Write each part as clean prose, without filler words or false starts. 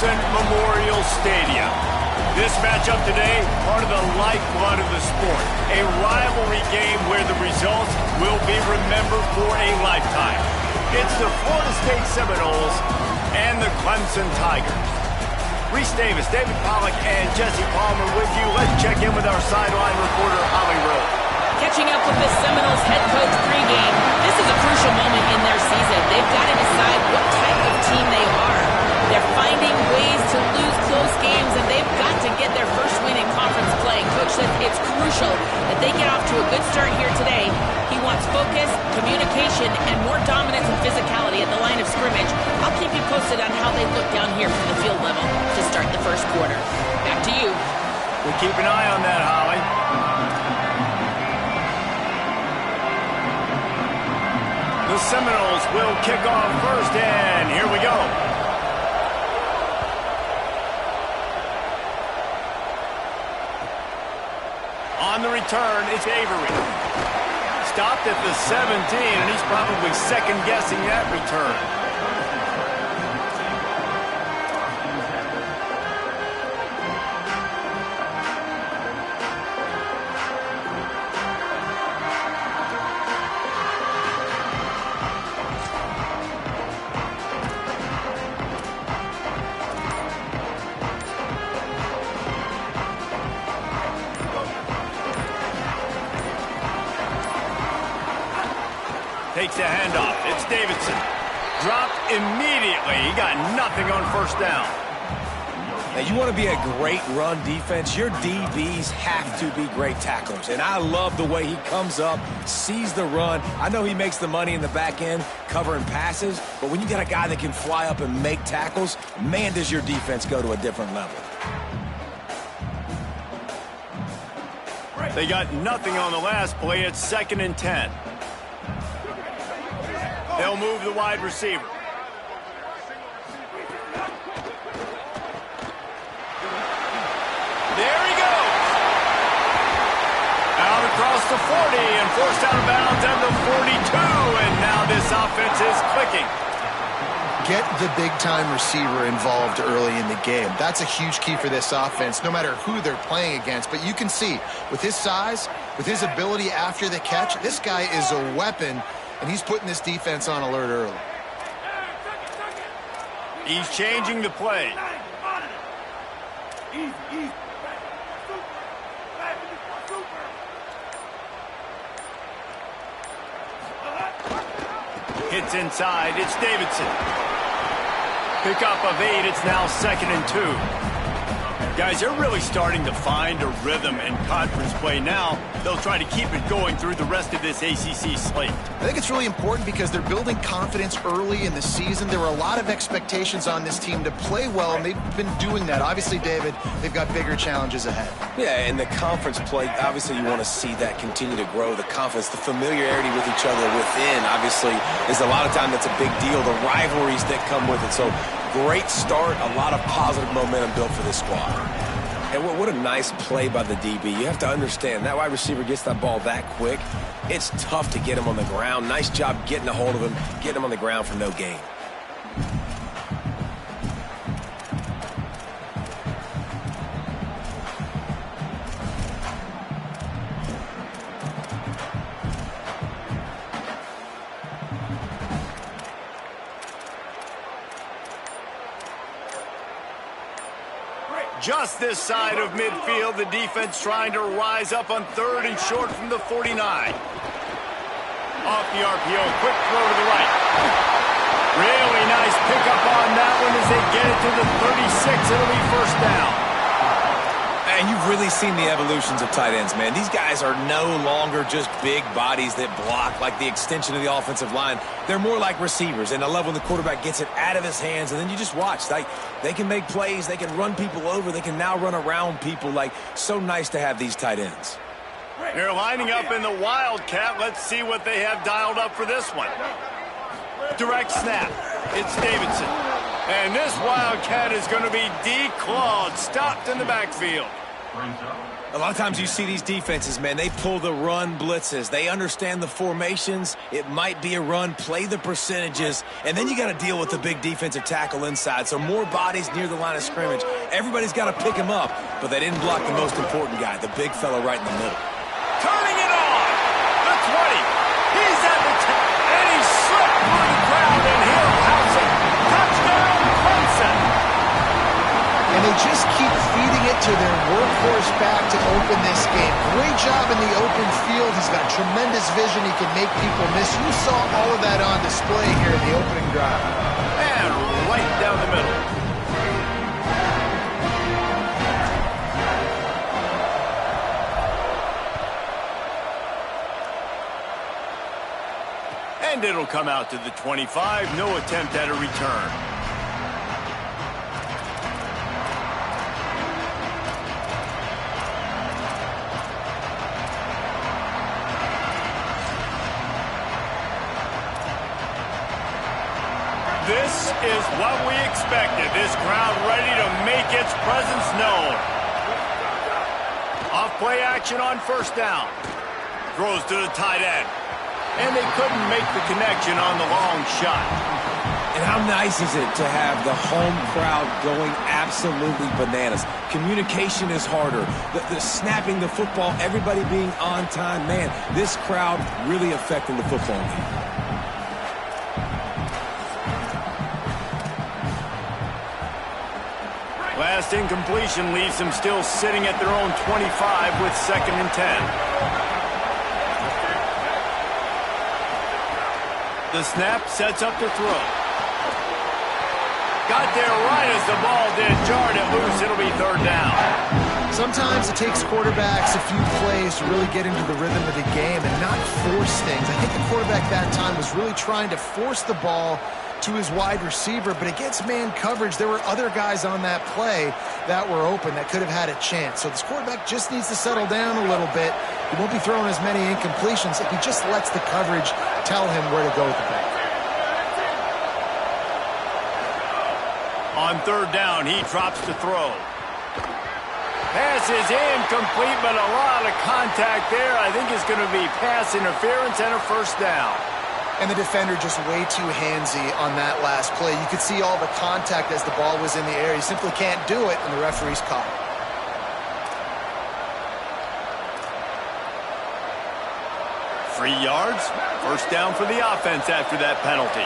Clemson Memorial Stadium. This matchup today, part of the lifeblood of the sport. A rivalry game where the results will be remembered for a lifetime. It's the Florida State Seminoles and the Clemson Tigers. Reese Davis, David Pollack, and Jesse Palmer with you. Let's check in with our sideline reporter, Holly Rowe. Catching up with the Seminoles head coach pregame, this is a crucial moment in their season. They've got to decide what type of team they are. They're finding ways to lose close games, and they've got to get their first win in conference play. Coach says it's crucial that they get off to a good start here today. He wants focus, communication, and more dominance and physicality at the line of scrimmage. I'll keep you posted on how they look down here from the field level to start the first quarter. Back to you. We'll keep an eye on that, Holly. The Seminoles will kick off first, and here we go. On the return, it's Avery. Stopped at the 17, and he's probably second-guessing that return. Takes the handoff. It's Davidson. Dropped immediately. He got nothing on first down. Now, you want to be a great run defense, your DBs have to be great tacklers. And I love the way he comes up, sees the run. I know he makes the money in the back end covering passes, but when you got a guy that can fly up and make tackles, man, does your defense go to a different level. They got nothing on the last play. It's 2nd and 10. They'll move the wide receiver. There he goes. Out across the 40 and forced out of bounds at the 42. And now this offense is clicking. Get the big-time receiver involved early in the game. That's a huge key for this offense, no matter who they're playing against. But you can see, with his size, with his ability after the catch, this guy is a weapon, and he's putting this defense on alert early. He's changing the play. Hits inside. It's Davidson. Pickup of 8. It's now 2nd and 2. Guys, they're really starting to find a rhythm in conference play now. They'll try to keep it going through the rest of this ACC slate. I think it's really important because they're building confidence early in the season. There were a lot of expectations on this team to play well, and they've been doing that. Obviously, David, they've got bigger challenges ahead. Yeah, and the conference play, obviously you want to see that continue to grow. The confidence, the familiarity with each other within, obviously, is a lot of time that's a big deal. The rivalries that come with it. So, great start, a lot of positive momentum built for this squad. And what a nice play by the DB. You have to understand, that wide receiver gets that ball that quick. It's tough to get him on the ground. Nice job getting a hold of him, getting him on the ground for no gain. Just this side of midfield, the defense trying to rise up on 3rd and short from the 49. Off the RPO, quick throw to the right. Really nice pickup on that one as they get it to the 36. It'll be first down. And you've really seen the evolutions of tight ends, man. These guys are no longer just big bodies that block like the extension of the offensive line. They're more like receivers, and I love when the quarterback gets it out of his hands, and then you just watch. Like, they can make plays, they can run people over, they can now run around people. Like, so nice to have these tight ends. They're lining up in the Wildcat. Let's see what they have dialed up for this one. Direct snap. It's Davidson. And this Wildcat is going to be declawed, stopped in the backfield. A lot of times you see these defenses, man, they pull the run blitzes. They understand the formations. It might be a run, play the percentages, and then you got to deal with the big defensive tackle inside. So more bodies near the line of scrimmage. Everybody's got to pick him up, but they didn't block the most important guy, the big fella right in the middle. Turning it on. The 20. He's at the 10. And he slipped through the crowd, and he'll house it. Touchdown, Clemson. And they just keep feeding it to their workhorse back to open this game. Great job in the open field. He's got tremendous vision. He can make people miss. You saw all of that on display here in the opening drive. And right down the middle. And it'll come out to the 25. No attempt at a return. This is what we expected. This crowd ready to make its presence known. Off play action on first down. Throws to the tight end. And they couldn't make the connection on the long shot. And how nice is it to have the home crowd going absolutely bananas? Communication is harder. The snapping the football, everybody being on time. Man, this crowd really affecting the football game. Last incompletion leaves them still sitting at their own 25 with 2nd and 10. The snap sets up the throw. Got there right as the ball did. Jarred it loose. It'll be 3rd down. Sometimes it takes quarterbacks a few plays to really get into the rhythm of the game and not force things. I think the quarterback that time was really trying to force the ball to his wide receiver, but against man coverage, there were other guys on that play that were open that could have had a chance. So this quarterback just needs to settle down a little bit. He won't be throwing as many incompletions if he just lets the coverage tell him where to go with the ball. On 3rd down, he drops to throw. Pass is incomplete, but a lot of contact there. I think it's going to be pass interference and a 1st down. And the defender just way too handsy on that last play. You could see all the contact as the ball was in the air. He simply can't do it, and the referee's caught it. Free yards. 1st down for the offense after that penalty.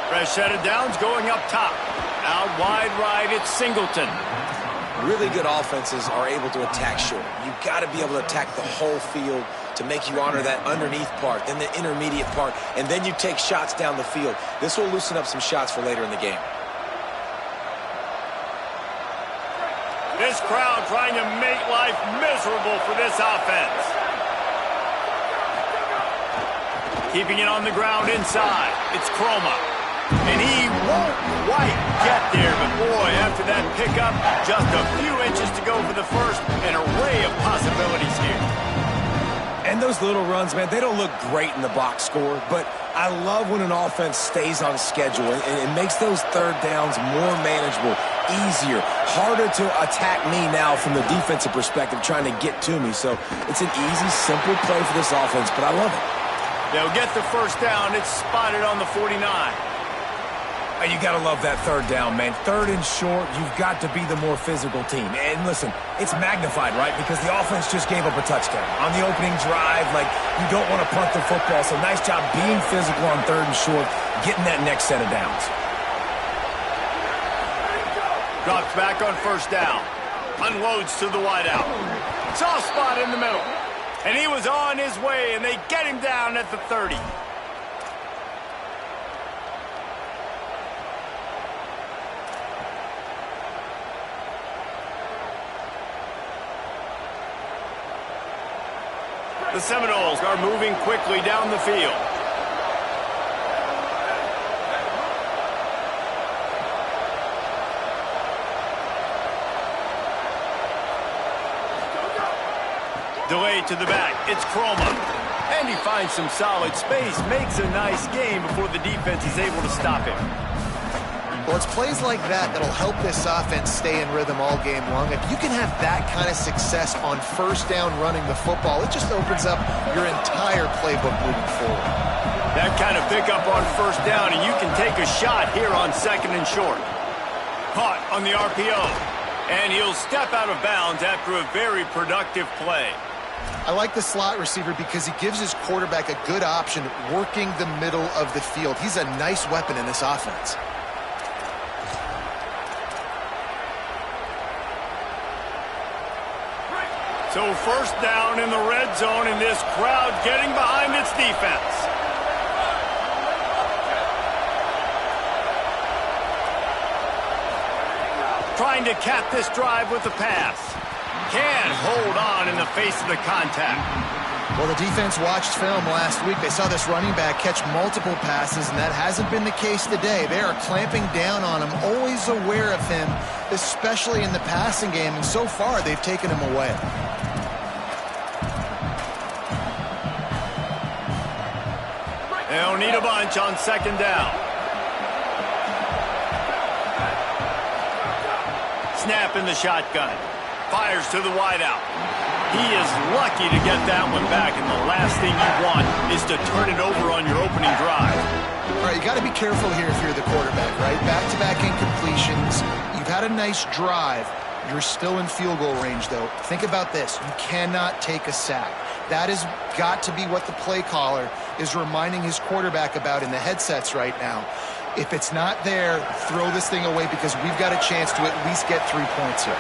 Fresh set of downs going up top. Out wide right, it's Singleton. Really good offenses are able to attack short. You've got to be able to attack the whole field to make you honor that underneath part, then the intermediate part, and then you take shots down the field. This will loosen up some shots for later in the game. This crowd trying to make life miserable for this offense. Keeping it on the ground inside. It's Croma. And he won't quite get there, but boy, after that pickup, just a few inches to go for the first. An array of possibilities here. And those little runs, man, they don't look great in the box score, but I love when an offense stays on schedule and it makes those 3rd downs more manageable, easier, harder to attack me now from the defensive perspective trying to get to me. So it's an easy, simple play for this offense, but I love it. They'll get the 1st down. It's spotted on the 49. And you got to love that 3rd down, man. 3rd and short, you've got to be the more physical team. And listen, it's magnified, right? Because the offense just gave up a touchdown. On the opening drive, like, you don't want to punt the football. So nice job being physical on 3rd and short, getting that next set of downs. Drops back on 1st down. Unloads to the wideout. Soft spot in the middle. And he was on his way, and they get him down at the 30. The Seminoles are moving quickly down the field. Delay to the back. It's Croma. And he finds some solid space. Makes a nice game before the defense is able to stop him. Well, it's plays like that that'll help this offense stay in rhythm all game long. If you can have that kind of success on first down running the football, it just opens up your entire playbook moving forward. That kind of pickup on first down, and you can take a shot here on 2nd and short. Caught on the RPO, and he'll step out of bounds after a very productive play. I like the slot receiver because he gives his quarterback a good option working the middle of the field. He's a nice weapon in this offense. So first down in the red zone, and this crowd getting behind its defense. Trying to cap this drive with the pass. Can't hold on in the face of the contact. Well, the defense watched film last week. They saw this running back catch multiple passes, and that hasn't been the case today. They are clamping down on him, always aware of him, especially in the passing game, and so far they've taken him away. They'll need a bunch on 2nd down. Snap in the shotgun. Fires to the wideout. He is lucky to get that one back, and the last thing you want is to turn it over on your opening drive. All right, you got to be careful here if you're the quarterback, right? Back-to-back incompletions. You've had a nice drive. You're still in field goal range, though. Think about this. You cannot take a sack. That has got to be what the play caller is reminding his quarterback about in the headsets right now. If it's not there, throw this thing away because we've got a chance to at least get 3 points here.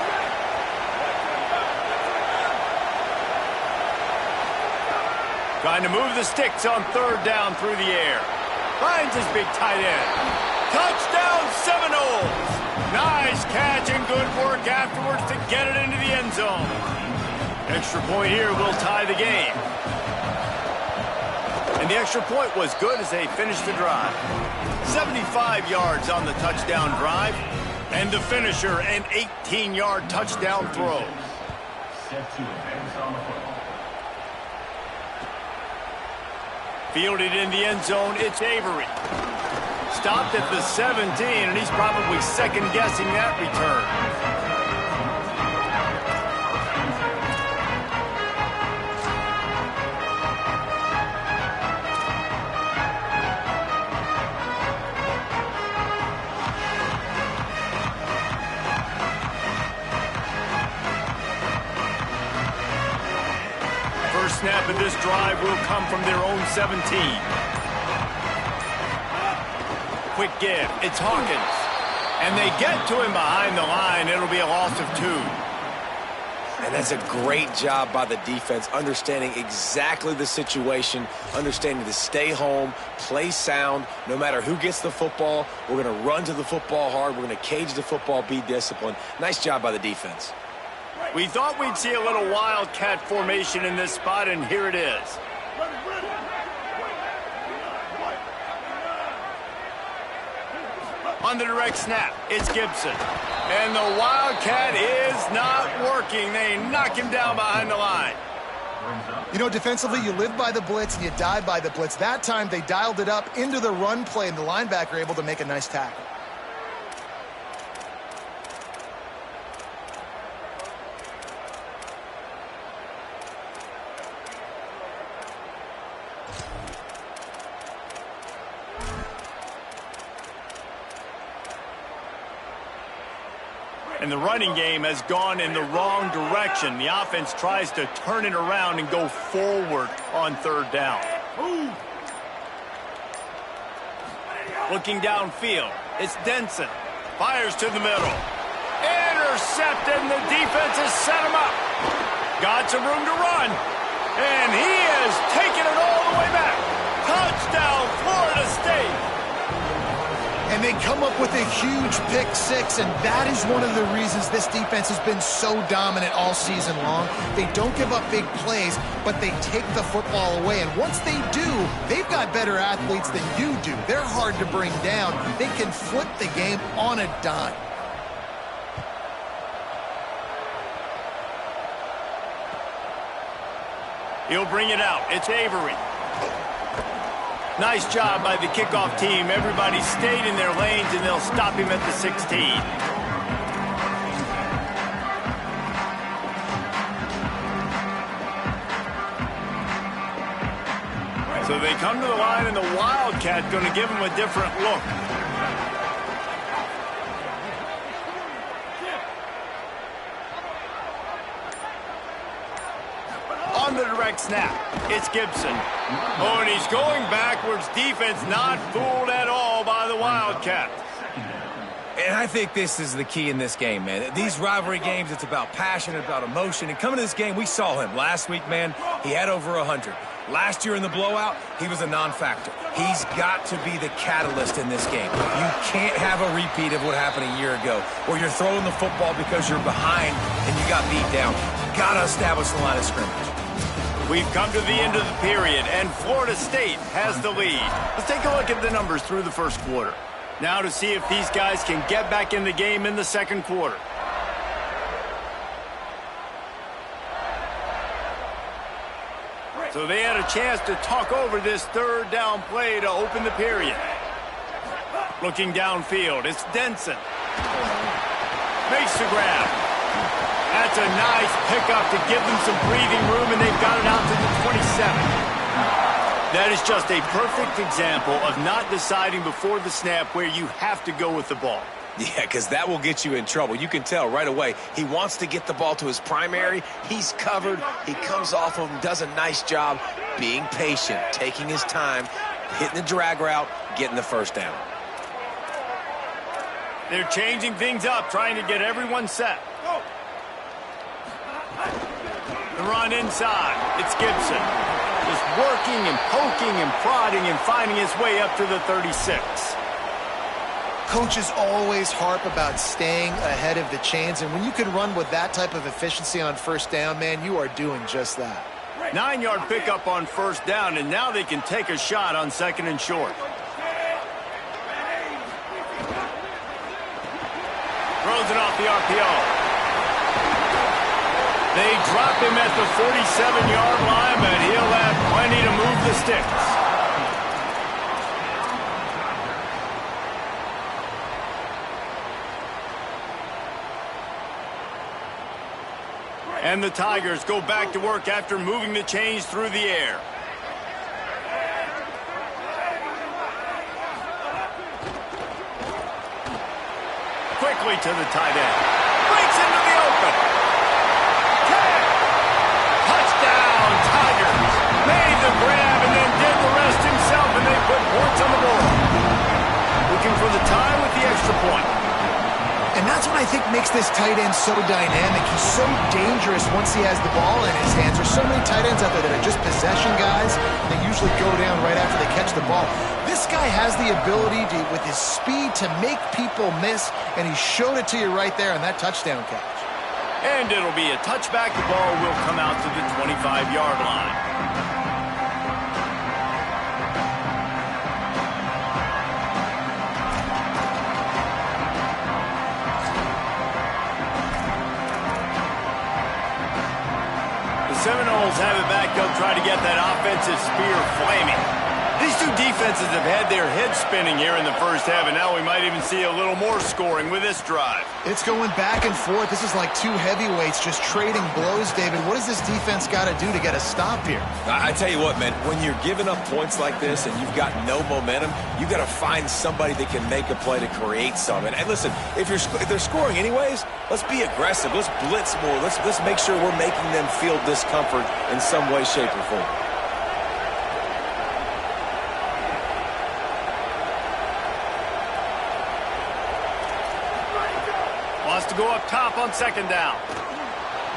Trying to move the sticks on 3rd down through the air. Finds his big tight end. Touchdown Seminoles! Nice catch and good work afterwards to get it into the end zone. Extra point here will tie the game. And the extra point was good as they finished the drive. 75 yards on the touchdown drive. And the finisher, an 18-yard touchdown throw. Fielded in the end zone, it's Avery. Stopped at the 17, and he's probably second-guessing that return. First snap of this drive will come from their own 17. Quick give. It's Hawkins. And they get to him behind the line. It'll be a loss of 2. And that's a great job by the defense, understanding exactly the situation, understanding to stay home, play sound. No matter who gets the football, we're going to run to the football hard. We're going to cage the football, be disciplined. Nice job by the defense. We thought we'd see a little wildcat formation in this spot, and here it is. On the direct snap, it's Gibson. And the wildcat is not working. They knock him down behind the line. You know, defensively, you live by the blitz and you die by the blitz. That time, they dialed it up into the run play, and the linebacker able to make a nice tackle. And the running game has gone in the wrong direction. The offense tries to turn it around and go forward on 3rd down. Looking downfield, it's Denson. Fires to the middle. Intercepted, and the defense has set him up. Got some room to run. And he is taking it all the way back. Touchdown, Florida State. And they come up with a huge pick 6, and that is one of the reasons this defense has been so dominant all season long. They don't give up big plays, but they take the football away. And once they do, they've got better athletes than you do. They're hard to bring down. They can flip the game on a dime. He'll bring it out. It's Avery. Nice job by the kickoff team. Everybody stayed in their lanes, and they'll stop him at the 16. So they come to the line, and the Wildcat going to give them a different look. On the direct snap, it's Gibson. Oh, and he's going backwards. Defense not fooled at all by the Wildcat. And I think this is the key in this game, man. These rivalry games, it's about passion, about emotion. And coming to this game, we saw him last week, man. He had over 100. Last year in the blowout, he was a non-factor. He's got to be the catalyst in this game. You can't have a repeat of what happened a year ago, where you're throwing the football because you're behind and you got beat down. Got to establish the line of scrimmage. We've come to the end of the period, and Florida State has the lead. Let's take a look at the numbers through the first quarter. Now to see if these guys can get back in the game in the second quarter. So they had a chance to talk over this third down play to open the period. Looking downfield, it's Denson. Makes the grab. That's a nice pickup to give them some breathing room, and they've got it out to the 27. That is just a perfect example of not deciding before the snap where you have to go with the ball. Yeah, because that will get you in trouble. You can tell right away he wants to get the ball to his primary. He's covered. He comes off of him, does a nice job being patient, taking his time, hitting the drag route, getting the first down. They're changing things up, trying to get everyone set. The run inside. It's Gibson. Just working and poking and prodding and finding his way up to the 36. Coaches always harp about staying ahead of the chains, and when you can run with that type of efficiency on first down, man, you are doing just that. 9-yard pickup on first down, and now they can take a shot on second and short. Throws it off the RPO. They drop him at the 47-yard line, but he'll have plenty to move the sticks. And the Tigers go back to work after moving the chains through the air. Quickly to the tight end. Breaks into the open. Touchdown, Tigers. Made the grab and then did the rest himself, and they put points on the board. Looking for the tie with the extra point. And that's what I think makes this tight end so dynamic. He's so dangerous once he has the ball in his hands. There's so many tight ends out there that are just possession guys. They usually go down right after they catch the ball. This guy has the ability to, with his speed, to make people miss, and he showed it to you right there on that touchdown catch. And it'll be a touchback. The ball will come out to the 25-yard line. Seminoles have it back up, trying to get that offensive spear flaming. These two defenses have had their heads spinning here in the first half, and now we might even see a little more scoring with this drive. It's going back and forth. This is like two heavyweights just trading blows, David. What does this defense got to do to get a stop here? I tell you what, man, when you're giving up points like this and you've got no momentum, you got to find somebody that can make a play to create some. And listen, if they're scoring anyways, let's be aggressive. Let's blitz more. Let's make sure we're making them feel discomfort in some way, shape, or form. Wants to go up top on second down.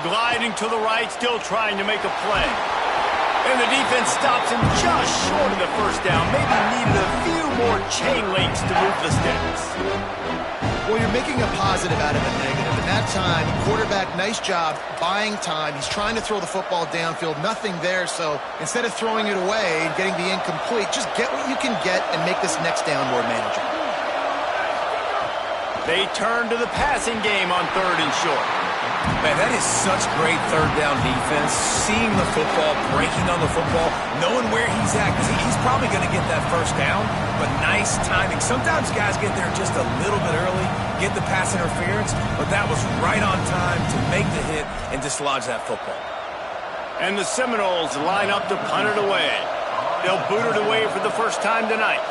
Gliding to the right, still trying to make a play. And the defense stops him just short of the first down. Maybe needed a few more chain links to move the sticks. Well, you're making a positive out of a negative. And that time, quarterback, nice job buying time. He's trying to throw the football downfield. Nothing there, so instead of throwing it away and getting the incomplete, just get what you can get and make this next down more manageable. They turn to the passing game on third and short. Man, that is such great third down defense. Seeing the football, breaking on the football, knowing where he's at, because he's probably going to get that first down, but nice timing. Sometimes guys get there just a little bit early, get the pass interference, but that was right on time to make the hit and dislodge that football. And the Seminoles line up to punt it away. They'll boot it away for the first time tonight.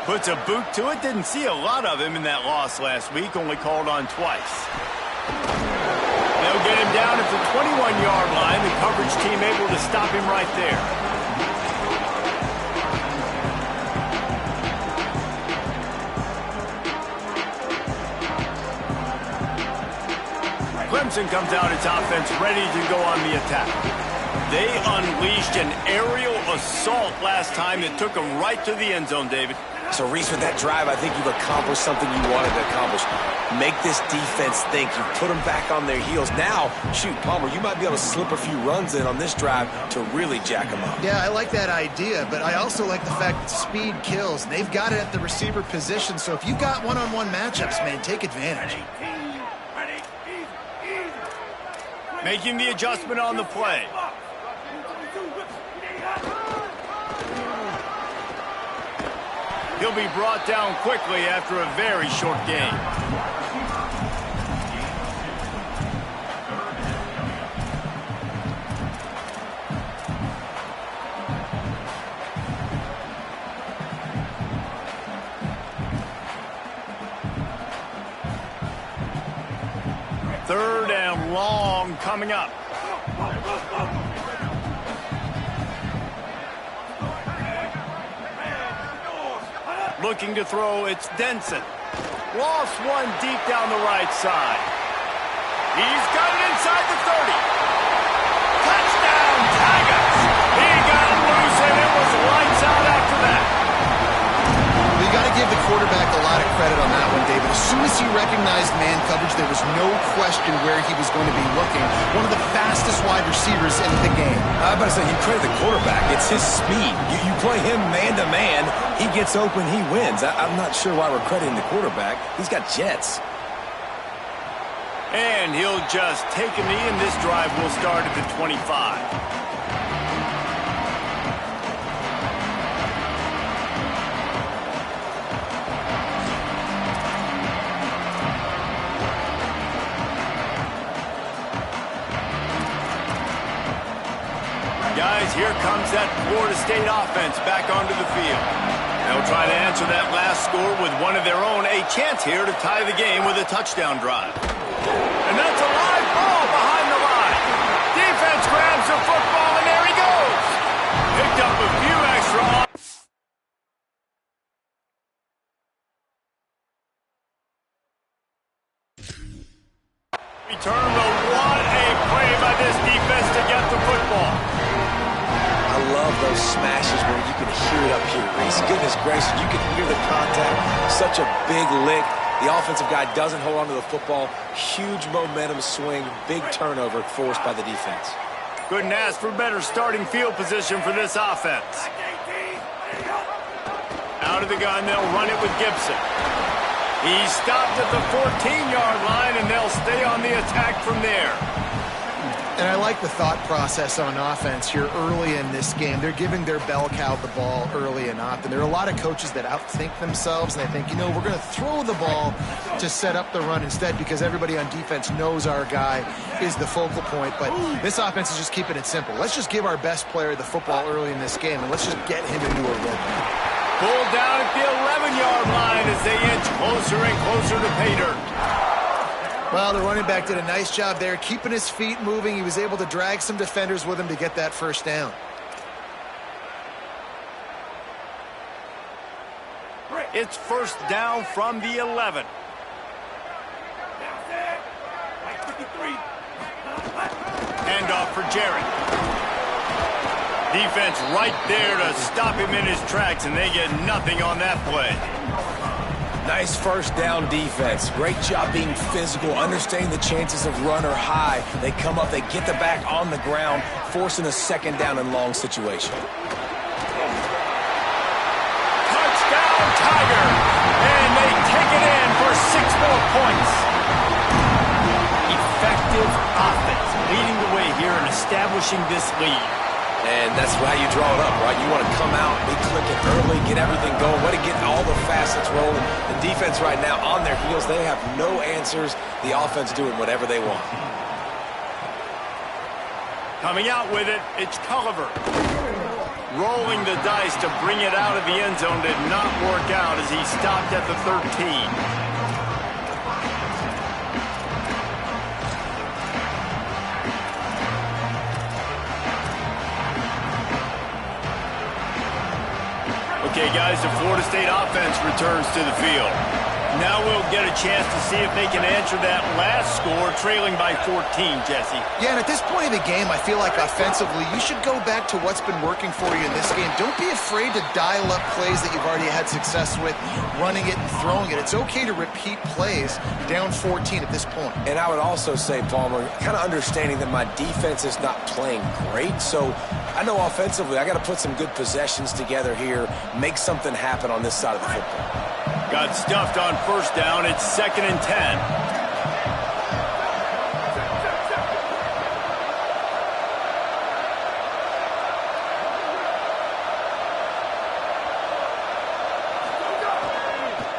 Puts a boot to it. Didn't see a lot of him in that loss last week. Only called on twice. They'll get him down at the 21-yard line. The coverage team able to stop him right there. Clemson comes out its offense ready to go on the attack. They unleashed an aerial assault last time that took them right to the end zone, David. So, Reese, with that drive, I think you've accomplished something you wanted to accomplish. Make this defense think. You put them back on their heels. Now, shoot, Palmer, you might be able to slip a few runs in on this drive to really jack them up. Yeah, I like that idea, but I also like the fact that speed kills. They've got it at the receiver position, so if you've got one-on-one matchups, man, take advantage. Making the adjustment on the play. He'll be brought down quickly after a very short game. Third and long coming up. Looking to throw, it's Denson. Lost one deep down the right side. He's got it inside the 30. Touchdown, Tigers! He got loose and it was lights out after that. You got to give the quarterback a lot of credit on that one, David. As soon as he recognized man coverage, there was no question where he was going to be looking. One of the fastest wide receivers in the game. I was about to say, you credit the quarterback. It's his speed. You play him man-to-man, he gets open, he wins. I'm not sure why we're crediting the quarterback. He's got jets. And he'll just take a knee, and this drive will start at the 25. Guys, here comes that Florida State offense back onto the field. They'll try to answer that last score with one of their own. A chance here to tie the game with a touchdown drive. And that's a live ball behind the line. Defense grabs the football, and there he goes. Picked up a few extra. Return, but what a play by this defense to get the football. I love those smashes where you can hear it up here, Reese. Goodness gracious, you can hear the contact. Such a big lick. The offensive guy doesn't hold on to the football. Huge momentum swing. Big turnover forced by the defense. Couldn't ask for better starting field position for this offense. Out of the gun, they'll run it with Gibson. He stopped at the 14-yard line, and they'll stay on the attack from there. And I like the thought process on offense here early in this game. They're giving their bell cow the ball early and often. There are a lot of coaches that outthink themselves, and they think, you know, we're going to throw the ball to set up the run instead because everybody on defense knows our guy is the focal point. But this offense is just keeping it simple. Let's just give our best player the football early in this game, and let's just get him into a rhythm. Pulled down at the 11-yard line as they inch closer and closer to pay dirt. Well, the running back did a nice job there, keeping his feet moving. He was able to drag some defenders with him to get that first down. It's first down from the 11. Handoff for Jarrett. Defense right there to stop him in his tracks, and they get nothing on that play. Nice first down defense. Great job being physical, understanding the chances of run are high. They come up, they get the back on the ground, forcing a second down and long situation. Touchdown, Tigers! And they take it in for 6 more points. Field's offense leading the way here and establishing this lead. And that's how you draw it up, right? You want to come out, be clicking early, get everything going, want to get all the facets rolling. The defense right now on their heels, they have no answers. The offense doing whatever they want. Coming out with it, it's Culliver. Rolling the dice to bring it out of the end zone did not work out as he stopped at the 13. Okay, guys, the Florida State offense returns to the field. Now we'll get a chance to see if they can answer that last score, trailing by 14, Jesse. Yeah, and at this point in the game, I feel like offensively, you should go back to what's been working for you in this game. Don't be afraid to dial up plays that you've already had success with, running it and throwing it. It's okay to repeat plays down 14 at this point. And I would also say, Palmer, kind of understanding that my defense is not playing great, so I know offensively I got to put some good possessions together here, make something happen on this side of the football. Got stuffed on first down. It's 2nd and 10.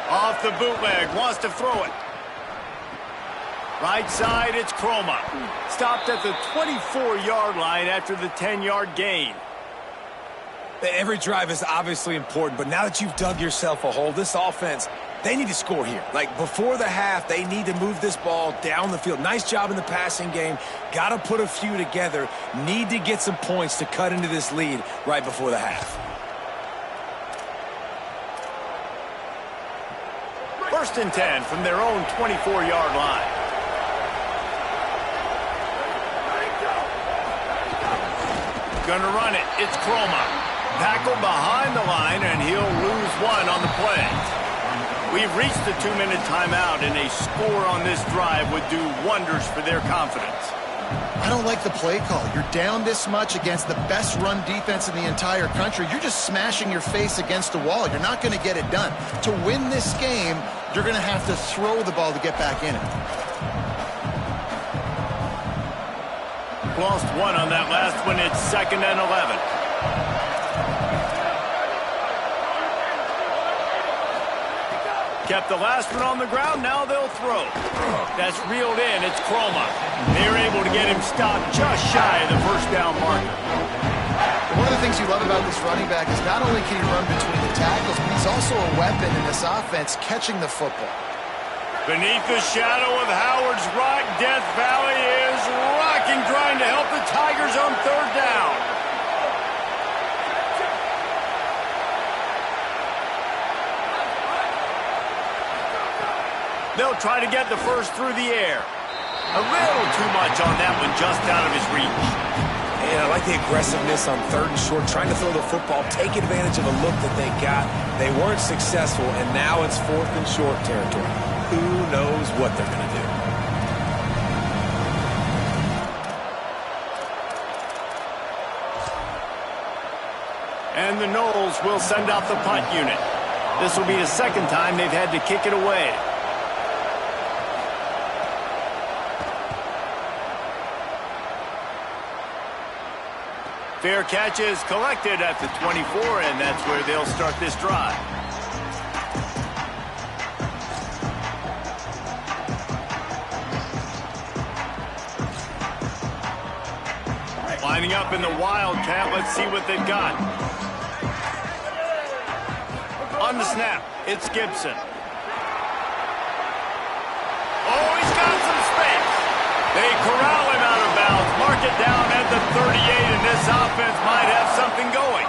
Off the bootleg, wants to throw it. Right side, it's Croma. Stopped at the 24-yard line after the 10-yard gain. Every drive is obviously important, but now that you've dug yourself a hole, this offense, they need to score here. Like, before the half, they need to move this ball down the field. Nice job in the passing game. Got to put a few together. Need to get some points to cut into this lead right before the half. 1st and 10 from their own 24-yard line. Gonna run it. It's Croma. Tackled behind the line, and he'll lose one on the play. We've reached the 2-minute timeout, and a score on this drive would do wonders for their confidence. I don't like the play call. You're down this much against the best run defense in the entire country. You're just smashing your face against the wall. You're not going to get it done. To win this game, you're going to have to throw the ball to get back in it. Lost one on that last one. It's 2nd and 11. Kept the last one on the ground, now they'll throw. That's reeled in, it's Croma. They're able to get him stopped just shy of the first down marker. One of the things you love about this running back is not only can he run between the tackles, but he's also a weapon in this offense catching the football. Beneath the shadow of Howard's Rock, Death Valley is rocking, trying to help the Tigers on 3rd down. They'll try to get the first through the air. A little too much on that one, just out of his reach. And I like the aggressiveness on 3rd and short, trying to throw the football, take advantage of a look that they got. They weren't successful, and now it's 4th and short territory. Who knows what they're going to do? And the Noles will send out the punt unit. This will be the 2nd time they've had to kick it away. Fair catch is collected at the 24, and that's where they'll start this drive. Lining up in the Wildcat, let's see what they've got. On the snap, it's Gibson. Oh, he's got some space. They corral him out of bounds, mark it down at the 38, and this offense might have something going.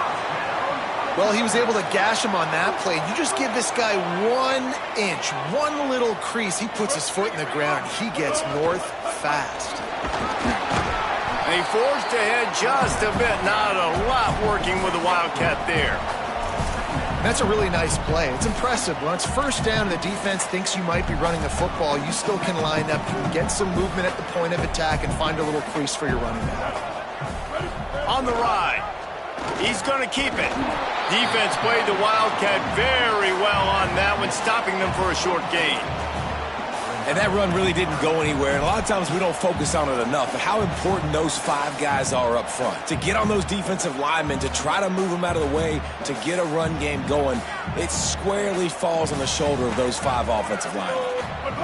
Well, he was able to gash him on that play. You just give this guy 1 inch, one little crease, he puts his foot in the ground. He gets north fast. And he forced ahead just a bit. Not a lot working with the Wildcat there. That's a really nice play. It's impressive. When it's 1st down and the defense thinks you might be running the football, you still can line up. You can get some movement at the point of attack and find a little crease for your running back. On the ride. He's going to keep it. Defense played the Wildcat very well on that one, stopping them for a short gain. And that run really didn't go anywhere. And a lot of times we don't focus on it enough. But how important those 5 guys are up front. To get on those defensive linemen, to try to move them out of the way, to get a run game going, it squarely falls on the shoulder of those 5 offensive linemen.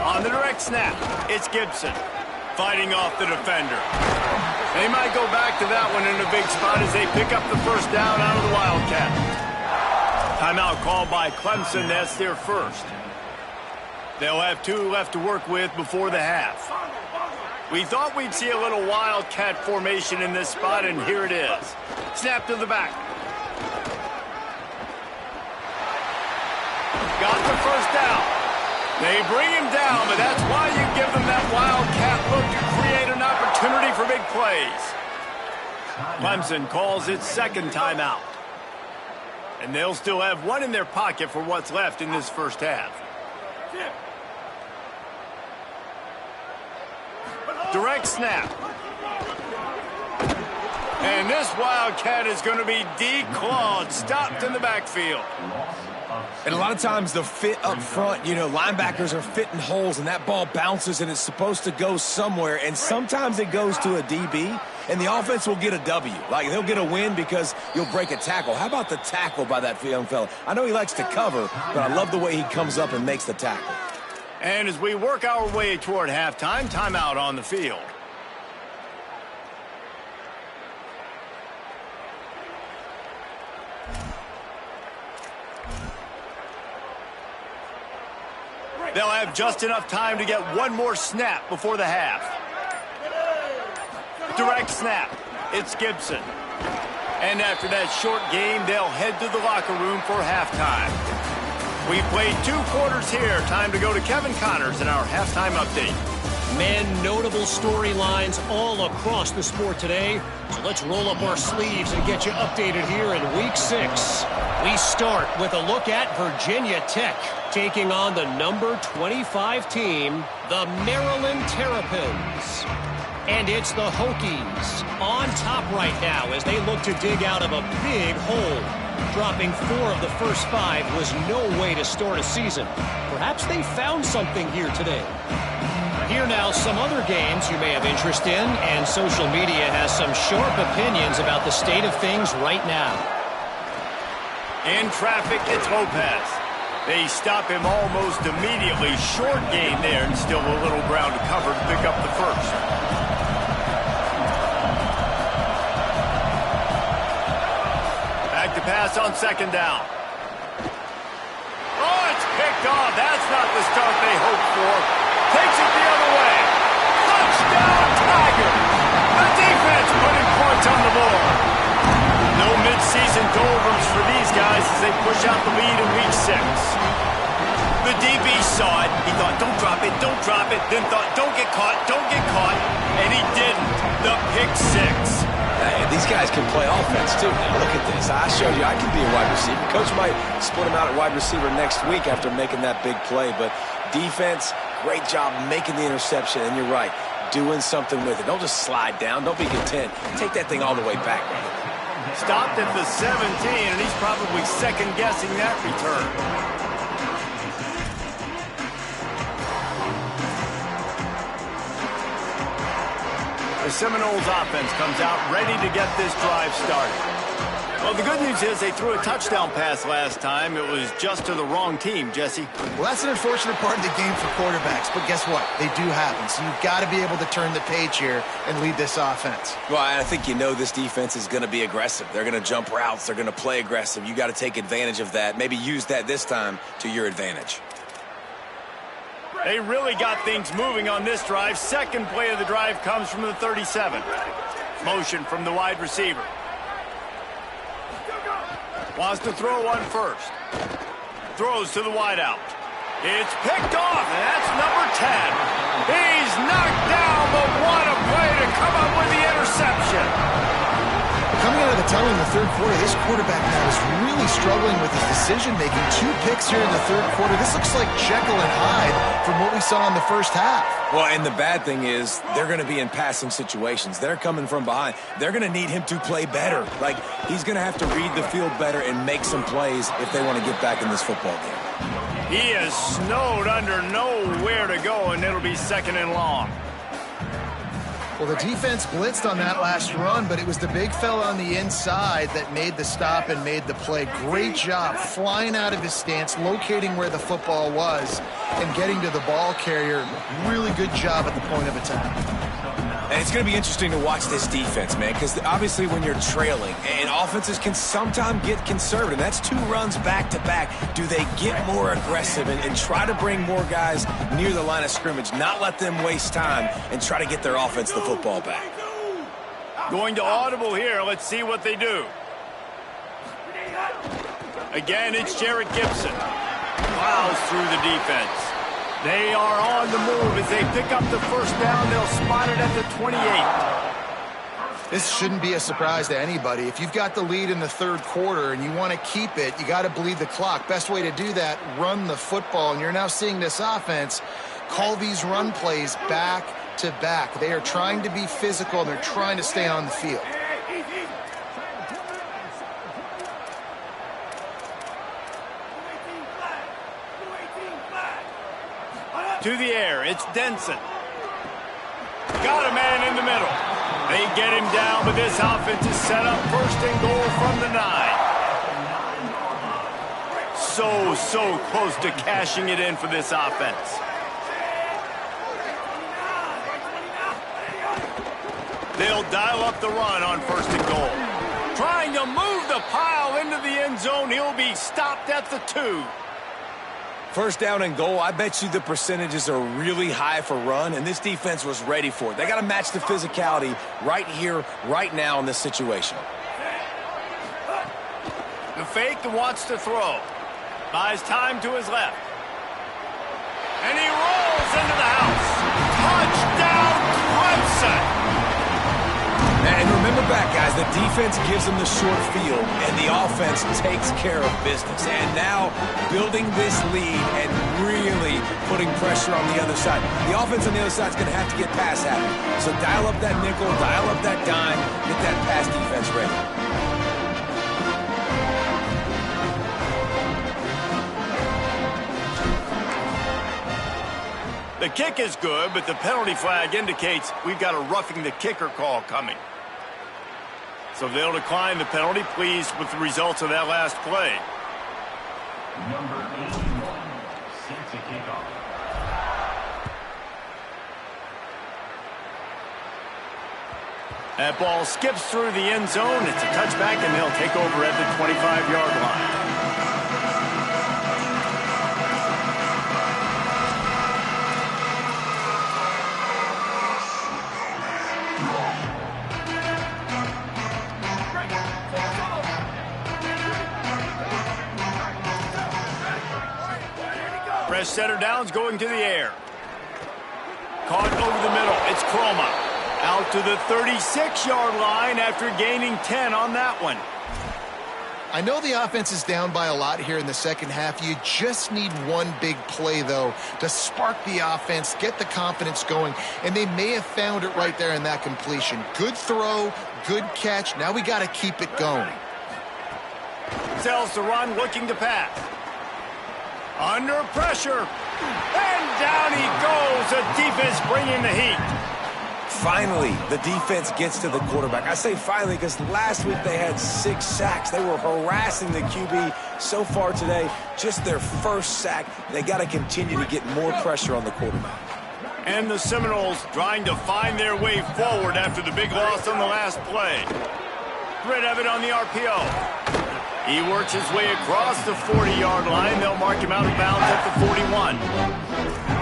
On the direct snap, it's Gibson fighting off the defender. They might go back to that one in a big spot as they pick up the first down out of the Wildcat. Timeout called by Clemson. That's their first. They'll have 2 left to work with before the half. We thought we'd see a little Wildcat formation in this spot, and here it is. Snap to the back. Got the first down. They bring him down, but that's why you give them that Wildcat look to create an opportunity for big plays. Clemson calls its second timeout. And they'll still have 1 in their pocket for what's left in this first half. Direct snap. And this Wildcat is going to be declawed, stopped in the backfield. And a lot of times the fit up front, you know, linebackers are fitting holes and that ball bounces and it's supposed to go somewhere. And sometimes it goes to a DB and the offense will get a W. Like they'll get a win because you'll break a tackle. How about the tackle by that young fella? I know he likes to cover, but I love the way he comes up and makes the tackle. And as we work our way toward halftime, timeout on the field. They'll have just enough time to get 1 more snap before the half. Direct snap. It's Gibson. And after that short game, they'll head to the locker room for halftime. We've played 2 quarters here. Time to go to Kevin Connors in our halftime update. Men, notable storylines all across the sport today. So let's roll up our sleeves and get you updated here in Week 6. We start with a look at Virginia Tech taking on the number 25 team, the Maryland Terrapins. And it's the Hokies on top right now as they look to dig out of a big hole. Dropping 4 of the first 5 was no way to start a season. Perhaps they found something here today. Here now, some other games you may have interest in, and social media has some sharp opinions about the state of things right now. In traffic, it's Lopez. They stop him almost immediately. Short gain there, and still a little ground to cover to pick up the first. Back to pass on second down. Oh, it's picked off. That's not the start they hoped for. Takes it the other way. Touchdown, Tigers. The defense putting points on the board. No mid-season doldrums for these guys as they push out the lead in Week 6. The DB saw it. He thought, don't drop it, don't drop it. Then thought, don't get caught, don't get caught. And he didn't. The pick 6. And these guys can play offense, too. Now, look at this. I showed you I can be a wide receiver. Coach might split him out at wide receiver next week after making that big play. But defense, great job making the interception. And you're right, doing something with it. Don't just slide down. Don't be content. Take that thing all the way back. Stopped at the 17, and he's probably second-guessing that return. The Seminoles offense comes out ready to get this drive started. Well, the good news is they threw a touchdown pass last time. It was just to the wrong team, Jesse. Well, that's an unfortunate part of the game for quarterbacks, but guess what? They do happen, so you've got to be able to turn the page here and lead this offense. Well, I think you know this defense is going to be aggressive. They're going to jump routes. They're going to play aggressive. You got to take advantage of that. Maybe use that this time to your advantage. They really got things moving on this drive. Second play of the drive comes from the 37. Motion from the wide receiver. Wants to throw one first. Throws to the wideout. It's picked off, and that's number 10. He's knocked down, but what a play to come up with the interception. Coming out of the tunnel in the third quarter, this quarterback now is really struggling with his decision-making. 2 picks here in the third quarter. This looks like Jekyll and Hyde from what we saw in the first half. Well, and the bad thing is they're going to be in passing situations. They're coming from behind. They're going to need him to play better. Like, he's going to have to read the field better and make some plays if they want to get back in this football game. He is snowed under, nowhere to go, and it'll be 2nd and long. Well, the defense blitzed on that last run, but it was the big fella on the inside that made the stop and made the play. Great job flying out of his stance, locating where the football was, and getting to the ball carrier. Really good job at the point of attack. And it's going to be interesting to watch this defense, man, because obviously when you're trailing, and offenses can sometimes get conservative. That's 2 runs back-to-back. Do they get more aggressive and try to bring more guys near the line of scrimmage, not let them waste time, and try to get their offense the football back? Going to audible here. Let's see what they do. Again, it's Jarrett Gibson. Plows through the defense. They are on the move as they pick up the 1st down. They'll spot it at the 28. This shouldn't be a surprise to anybody. If you've got the lead in the 3rd quarter and you want to keep it, you got to bleed the clock. Best way to do that, run the football. And you're now seeing this offense call these run plays back to back. They are trying to be physical, and they're trying to stay on the field. To the air, it's Denson. Got a man in the middle. They get him down, but this offense is set up 1st and goal from the 9. So close to cashing it in for this offense. They'll dial up the run on 1st and goal. Trying to move the pile into the end zone. He'll be stopped at the 2. 1st down and goal, I bet you the percentages are really high for run, and this defense was ready for it. They got to match the physicality right here, right now in this situation. The fake wants to throw. Buys time to his left. And he rolls into the house. Touchdown, Clemson! And remember back, guys, the defense gives them the short field, and the offense takes care of business. And now building this lead and really putting pressure on the other side. The offense on the other side is going to have to get pass happy. So dial up that nickel, dial up that dime, get that pass defense ready. The kick is good, but the penalty flag indicates we've got a roughing the kicker call coming. So they'll decline the penalty, pleased with the results of that last play. Number 81, sets a kickoff. That ball skips through the end zone. It's a touchback, and they'll take over at the 25-yard line. Fresh setter downs going to the air. Caught over the middle. It's Croma. Out to the 36-yard line after gaining 10 on that one. I know the offense is down by a lot here in the 2nd half. You just need one big play, though, to spark the offense, get the confidence going, and they may have found it right there in that completion. Good throw, good catch. Now we got to keep it going. Sells to run, looking to pass. Under pressure. And down he goes. The defense bringing the heat. Finally, the defense gets to the quarterback. I say finally because last week they had 6 sacks. They were harassing the QB so far today. Just their 1st sack. They got to continue to get more pressure on the quarterback. And the Seminoles trying to find their way forward after the big loss on the last play. Red Evan on the RPO. He works his way across the 40-yard line. They'll mark him out of bounds at the 41.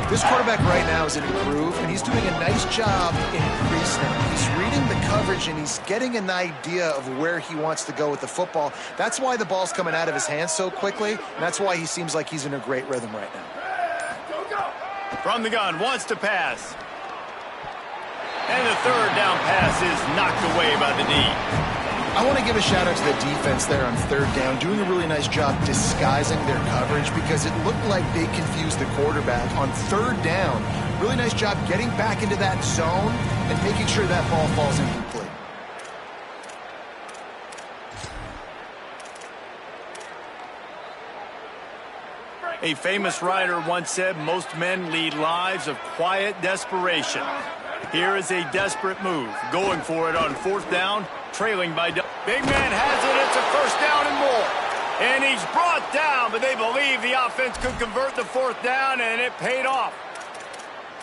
This quarterback right now is in a groove, and he's doing a nice job in crease now. He's reading the coverage, and he's getting an idea of where he wants to go with the football. That's why the ball's coming out of his hands so quickly, and that's why he seems like he's in a great rhythm right now. From the gun, wants to pass. And the 3rd down pass is knocked away by the D. I want to give a shout out to the defense there on 3rd down, doing a really nice job disguising their coverage because it looked like they confused the quarterback on 3rd down. Really nice job getting back into that zone and making sure that ball falls incomplete. A famous writer once said most men lead lives of quiet desperation. Here is a desperate move, going for it on 4th down, trailing by... Big man has it, it's a 1st down and more. And he's brought down, but they believe the offense could convert the 4th down, and it paid off.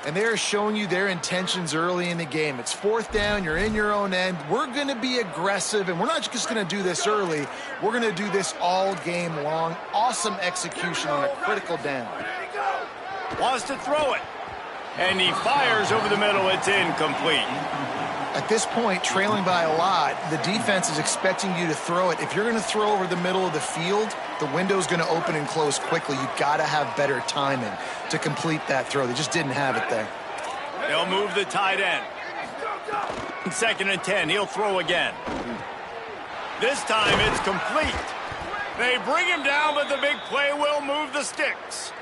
And they're showing you their intentions early in the game. It's 4th down, you're in your own end. We're going to be aggressive, and we're not just going to do this early. We're going to do this all game long. Awesome execution on a critical down. Wants to throw it. And he fires over the middle. It's incomplete. At this point, trailing by a lot, the defense is expecting you to throw it. If you're going to throw over the middle of the field, the window's going to open and close quickly. You've got to have better timing to complete that throw. They just didn't have it there. They'll move the tight end. 2nd and 10. He'll throw again. This time it's complete. They bring him down, but the big play will move the sticks.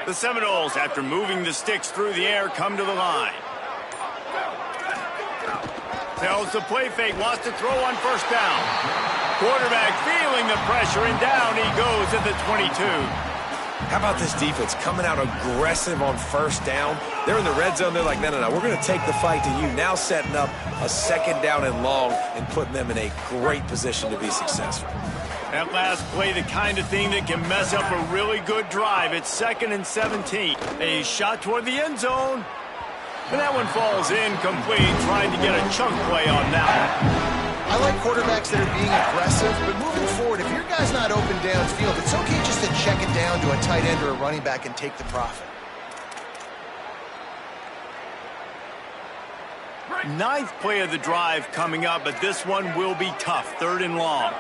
The Seminoles, after moving the sticks through the air, come to the line. Tells the play fake, wants to throw on 1st down. Quarterback feeling the pressure, and down he goes at the 22. How about this defense coming out aggressive on 1st down? They're in the red zone. They're like, no, we're going to take the fight to you. Now setting up a 2nd down and long and putting them in a great position to be successful. That last play, the kind of thing that can mess up a really good drive. It's 2nd and 17. A shot toward the end zone. And that one falls incomplete, trying to get a chunk play on that. I like quarterbacks that are being aggressive, but moving forward, if your guy's not open downfield, it's okay just to check it down to a tight end or a running back and take the profit. 9th play of the drive coming up, but this one will be tough. 3rd and long.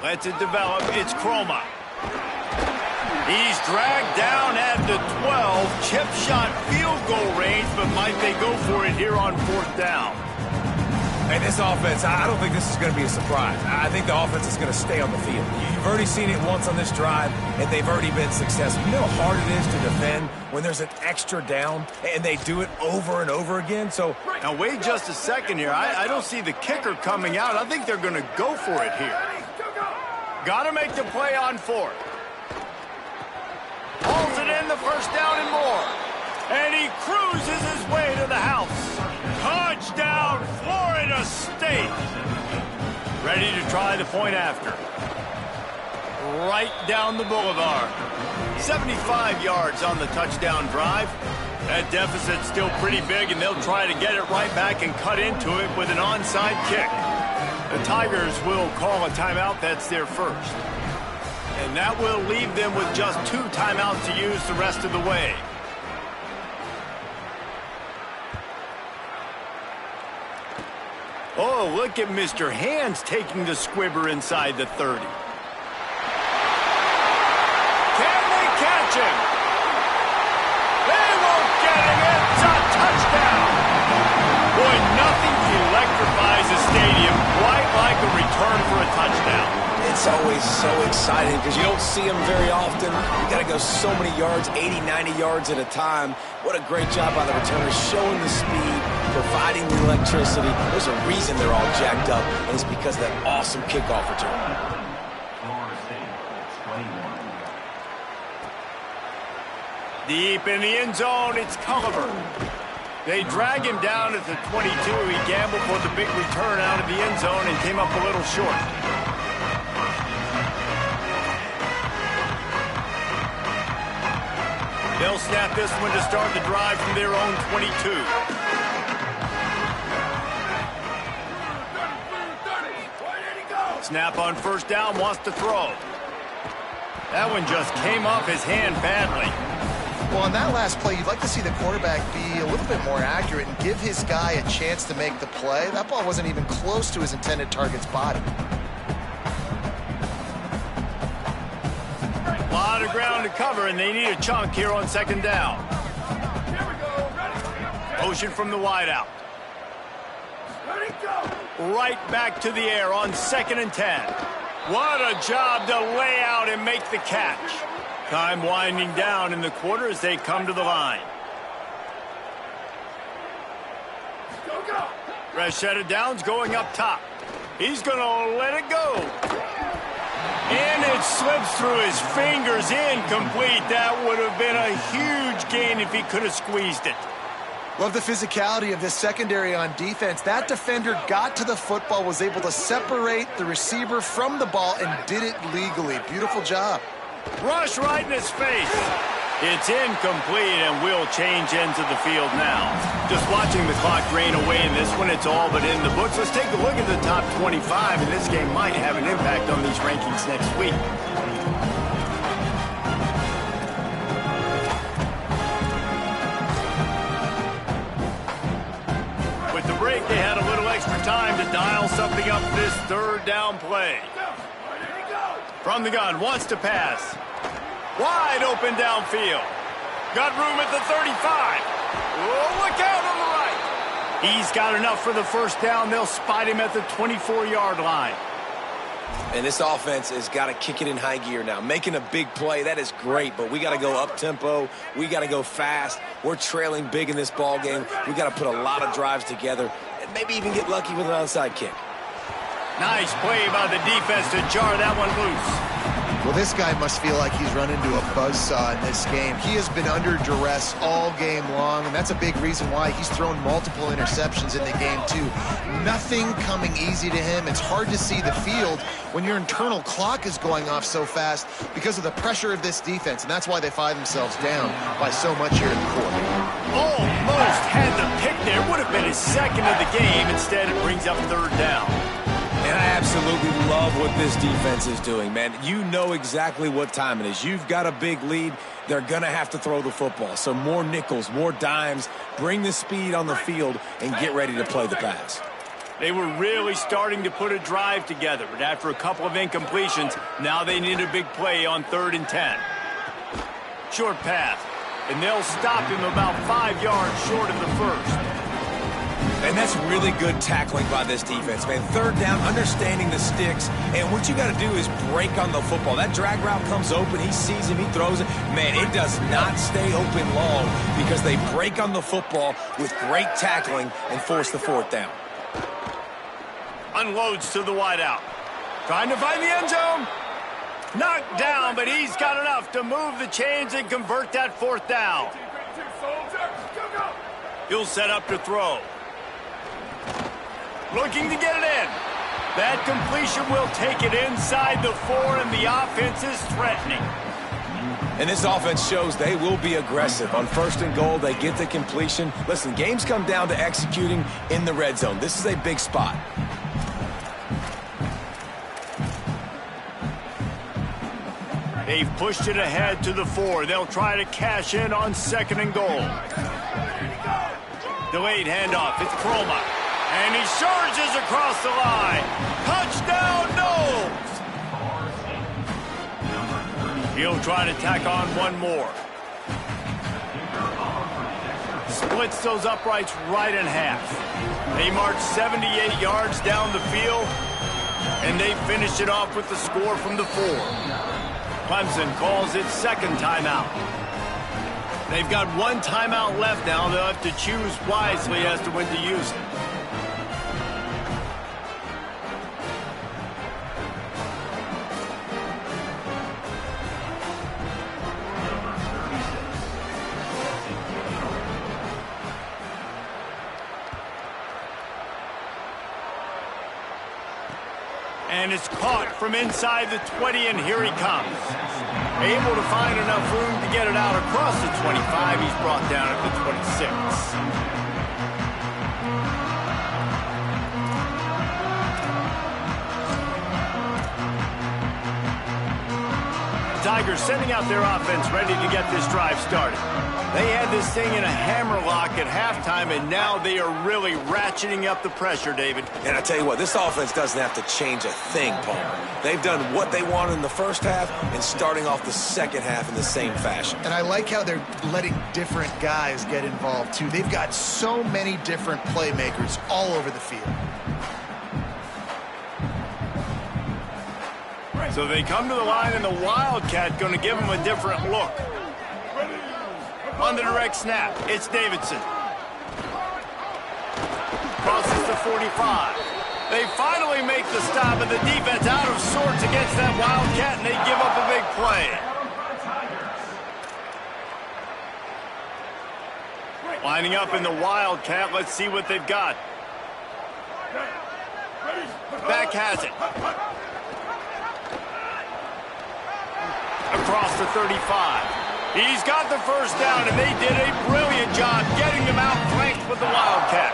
Lets it develop. It's Croma. He's dragged down at the 12. Chip shot field goal range, but might they go for it here on 4th down? Hey, this offense, I don't think this is going to be a surprise. I think the offense is going to stay on the field. You've already seen it once on this drive, and they've already been successful. You know how hard it is to defend when there's an extra down, and they do it over and over again? So now, wait just a second here. I don't see the kicker coming out. I think they're going to go for it here. Got to make the play on 4th. Hauls it in the 1st down and more. And he cruises his way to the house. Touchdown, Florida State. Ready to try the point after. Right down the boulevard. 75 yards on the touchdown drive. That deficit's still pretty big, and they'll try to get it right back and cut into it with an onside kick. The Tigers will call a timeout. That's their first. And that will leave them with just 2 timeouts to use the rest of the way. Oh, look at Mr. Hands taking the squibber inside the 30. Can they catch him? They won't get him. It's a touchdown. Boy, nothing electrifies a stadium quite like a return for a touchdown. It's always so exciting because you don't see them very often. You got to go so many yards, 80, 90 yards at a time. What a great job by the returners, showing the speed, providing the electricity. There's a reason they're all jacked up, and it's because of that awesome kickoff return. Florida State, 21. Deep in the end zone, it's Culliver. They drag him down at the 22. He gambled for the big return out of the end zone and came up a little short. They'll snap this one to start the drive from their own 22. Snap on 1st down, wants to throw. That one just came off his hand badly. Well, on that last play, you'd like to see the quarterback be a little bit more accurate and give his guy a chance to make the play. That ball wasn't even close to his intended target's body. A lot of ground to cover, and they need a chunk here on 2nd down. Motion from the wideout. Right back to the air on 2nd and 10. What a job to lay out and make the catch. Time winding down in the quarter as they come to the line. Rashad Downs going up top. He's going to let it go. And it slips through his fingers, incomplete. That would have been a huge gain if he could have squeezed it. Love the physicality of this secondary on defense. That defender got to the football, was able to separate the receiver from the ball, and did it legally. Beautiful job. Rush right in his face. It's incomplete, and we'll change ends of the field now. Just watching the clock drain away in this one, it's all but in the books. Let's take a look at the top 25, and this game might have an impact on these rankings next week. With the break, they had a little extra time to dial something up this third down play. From the gun, wants to pass. Wide open downfield. Got room at the 35. Oh, look out on the right. He's got enough for the first down. They'll spot him at the 24-yard line. And this offense has got to kick it in high gear now. Making a big play, that is great, but we got to go up-tempo. We got to go fast. We're trailing big in this ball game. We got to put a lot of drives together and maybe even get lucky with an onside kick. Nice play by the defense to jar that one loose. Well, this guy must feel like he's run into a buzzsaw in this game. He has been under duress all game long, and that's a big reason why he's thrown multiple interceptions in the game, too. Nothing coming easy to him. It's hard to see the field when your internal clock is going off so fast because of the pressure of this defense, and that's why they find themselves down by so much here in the quarter. Almost had the pick there. Would have been his second of the game. Instead, it brings up third down. And I absolutely love what this defense is doing, man. You know exactly what time it is. You've got a big lead. They're going to have to throw the football. So more nickels, more dimes, bring the speed on the field, and get ready to play the pass. They were really starting to put a drive together, but after a couple of incompletions, now they need a big play on 3rd and 10. Short pass, and they'll stop him about 5 yards short of the first. And that's really good tackling by this defense, man. 3rd down, understanding the sticks, and what you got to do is break on the football. That drag route comes open, he sees him, he throws it. Man, it does not stay open long because they break on the football with great tackling and force the 4th down. Unloads to the wideout. Trying to find the end zone. Knocked down, but he's got enough to move the chains and convert that 4th down. He'll set up to throw. Looking to get it in. That completion will take it inside the 4, and the offense is threatening. And this offense shows they will be aggressive. On 1st and goal, they get the completion. Listen, games come down to executing in the red zone. This is a big spot. They've pushed it ahead to the 4. They'll try to cash in on 2nd and goal. Delayed handoff. It's Perlmutter. And he surges across the line. Touchdown, Knowles! He'll try to tack on one more. Splits those uprights right in half. They march 78 yards down the field, and they finish it off with the score from the 4. Clemson calls its 2nd timeout. They've got 1 timeout left now. They'll have to choose wisely as to when to use it. And it's caught from inside the 20, and here he comes. Able to find enough room to get it out across the 25. He's brought down at the 26. Tigers sending out their offense ready to get this drive started. They had this thing in a hammerlock at halftime, and now they are really ratcheting up the pressure, David. And I tell you what, this offense doesn't have to change a thing, Palmer. They've done what they wanted in the first half and starting off the second half in the same fashion. And I like how they're letting different guys get involved, too. They've got so many different playmakers all over the field. So they come to the line, and the Wildcat going to give them a different look. On the direct snap, it's Davidson. the 45. They finally make the stop, and the defense out of sorts against that Wildcat, and they give up a big play. Lining up in the Wildcat, let's see what they've got. Back has it. Across the 35. He's got the first down, and they did a brilliant job getting them out flanked with the Wildcat.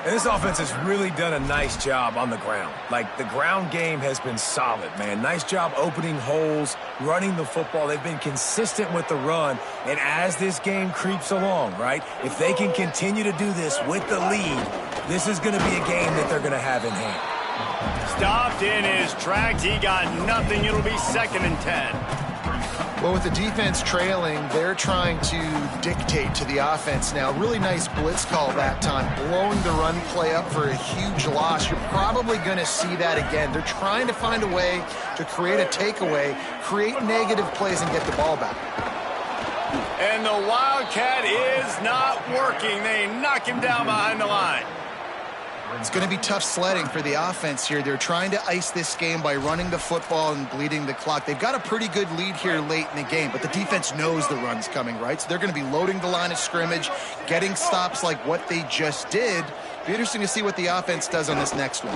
And this offense has really done a nice job on the ground. Like, the ground game has been solid, man. Nice job opening holes, running the football. They've been consistent with the run. And as this game creeps along, right, if they can continue to do this with the lead, this is going to be a game that they're going to have in hand. Stopped in his tracks. He got nothing. It'll be 2nd and 10. Well, with the defense trailing, they're trying to dictate to the offense now. Really nice blitz call that time, blowing the run play up for a huge loss. You're probably going to see that again. They're trying to find a way to create a takeaway, create negative plays, and get the ball back. And the Wildcat is not working. They knock him down behind the line. It's going to be tough sledding for the offense here. They're trying to ice this game by running the football and bleeding the clock. They've got a pretty good lead here late in the game, but the defense knows the run's coming, right? So they're going to be loading the line of scrimmage, getting stops like what they just did. Be interesting to see what the offense does on this next one.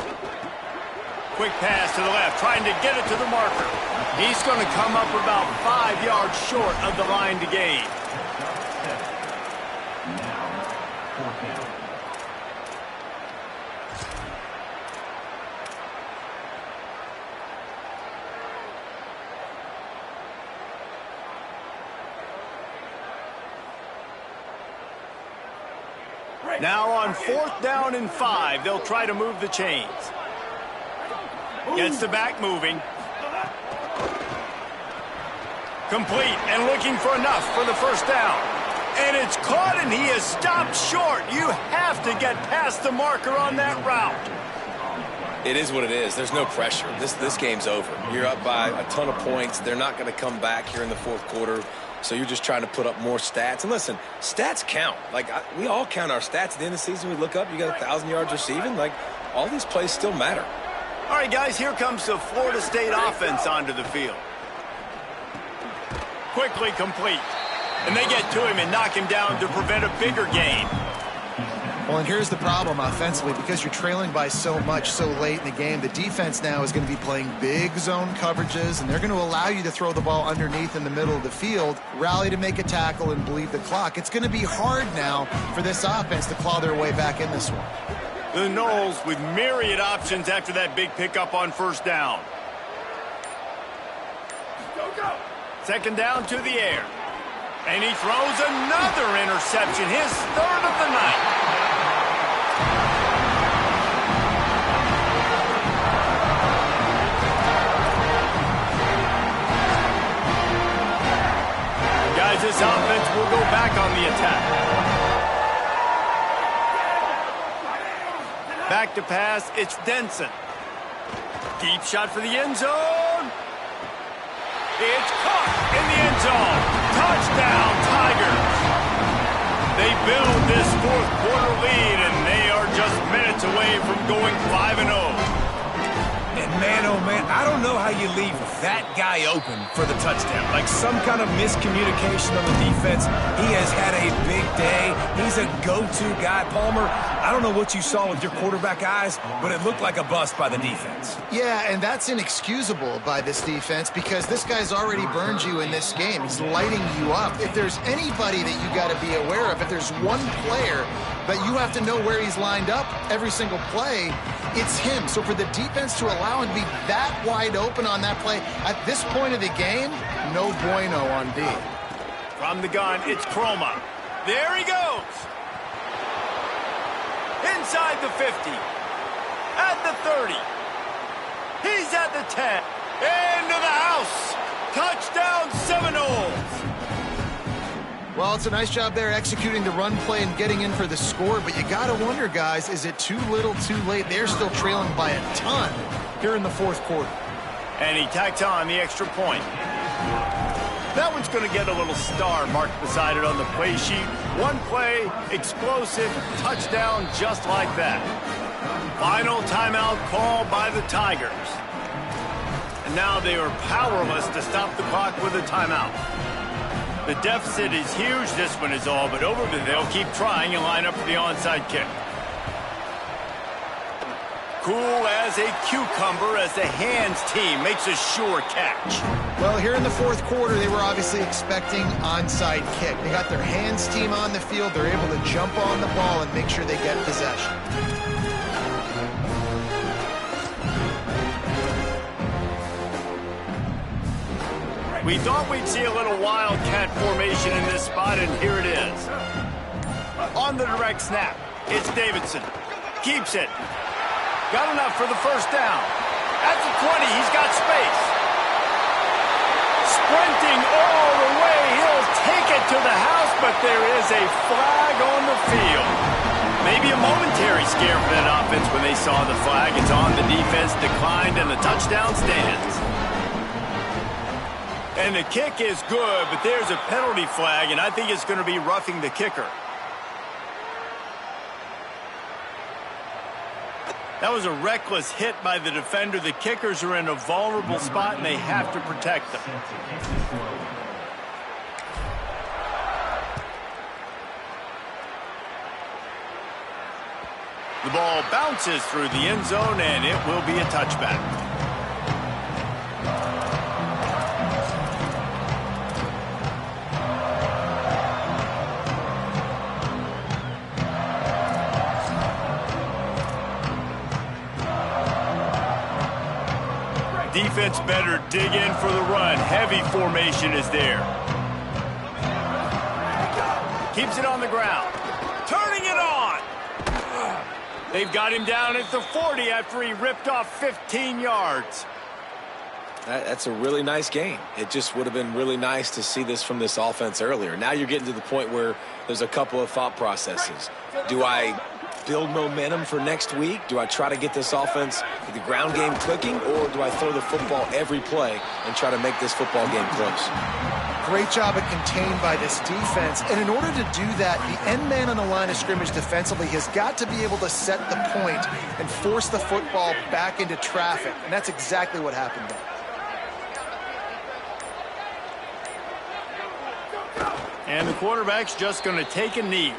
Quick pass to the left, trying to get it to the marker. He's going to come up about 5 yards short of the line to gain. Now on 4th down and 5, they'll try to move the chains. Gets the back moving. Complete and looking for enough for the first down. And it's caught, and he is stopped short. You have to get past the marker on that route. It is what it is. There's no pressure. This game's over. You're up by a ton of points. They're not going to come back here in the 4th quarter. So you're just trying to put up more stats. And listen, stats count. Like, we all count our stats. At the end of the season, we look up, you got 1,000 yards receiving. Like, all these plays still matter. All right, guys, here comes the Florida State offense onto the field. Quickly complete. And they get to him and knock him down to prevent a bigger gain. Well, and here's the problem offensively. Because you're trailing by so much so late in the game, the defense now is going to be playing big zone coverages, and they're going to allow you to throw the ball underneath in the middle of the field, rally to make a tackle, and bleed the clock. It's going to be hard now for this offense to claw their way back in this one. The Noles with myriad options after that big pickup on 1st down. 2nd down to the air. And he throws another interception, his 3rd of the night. Guys, this offense will go back on the attack. Back to pass, it's Denson. Deep shot for the end zone. It's caught in the end zone. Touchdown, Tigers. They build this 4th quarter lead, and they are just minutes away from going 5-0. And man, oh man, I don't know how you leave that guy open for the touchdown. Like some kind of miscommunication on the defense. He has had a big day. He's a go-to guy. Palmer, I don't know what you saw with your quarterback eyes, but it looked like a bust by the defense. Yeah, and that's inexcusable by this defense because this guy's already burned you in this game. He's lighting you up. If there's anybody that you got to be aware of, if there's one player that you have to know where he's lined up every single play, it's him. So for the defense to allow him to be that wide open on that play, at this point of the game, no bueno on D. From the gun, it's Croma. There he goes. Inside the 50. At the 30. He's at the 10. Into the house. Touchdown Seminoles. Well, it's a nice job there executing the run play and getting in for the score, but you got to wonder, guys, is it too little too late? They're still trailing by a ton here in the 4th quarter. And he tacks on the extra point. That one's going to get a little star marked beside it on the play sheet. One play, explosive, touchdown just like that. Final timeout call by the Tigers. And now they are powerless to stop the clock with a timeout. The deficit is huge. This one is all but over, but they'll keep trying and line up for the onside kick. Cool as a cucumber as the hands team makes a sure catch. Well, here in the fourth quarter, they were obviously expecting onside kick. They got their hands team on the field. They're able to jump on the ball and make sure they get possession. We thought we'd see a little wildcat formation in this spot, and here it is. On the direct snap, it's Davidson. Keeps it. Got enough for the first down. At the 20, he's got space. Sprinting all the way. He'll take it to the house, but there is a flag on the field. Maybe a momentary scare for that offense when they saw the flag. It's on. The defense declined, and the touchdown stands. And the kick is good, but there's a penalty flag, and I think it's going to be roughing the kicker. That was a reckless hit by the defender. The kickers are in a vulnerable spot, and they have to protect them. The ball bounces through the end zone, and it will be a touchback. Defense better dig in for the run. Heavy formation is there. Keeps it on the ground. Turning it on. They've got him down at the 40 after he ripped off 15 yards. That's a really nice game. It just would have been really nice to see this from this offense earlier. Now you're getting to the point where there's a couple of thought processes. Do I build momentum for next week? Do I try to get this offense, the ground game clicking, or do I throw the football every play and try to make this football game close? Great job at contained by this defense. And in order to do that, the end man on the line of scrimmage defensively has got to be able to set the point and force the football back into traffic. And that's exactly what happened there. And the quarterback's just going to take a knee.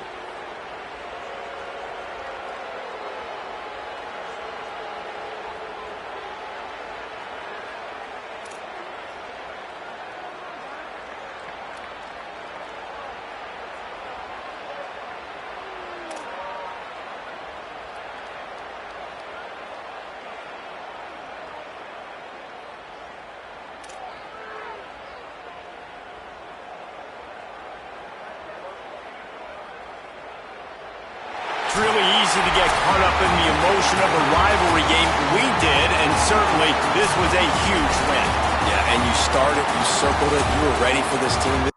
Really easy to get caught up in the emotion of a rivalry game. We did, and certainly this was a huge win. Yeah, and you started, you circled it, you were ready for this team.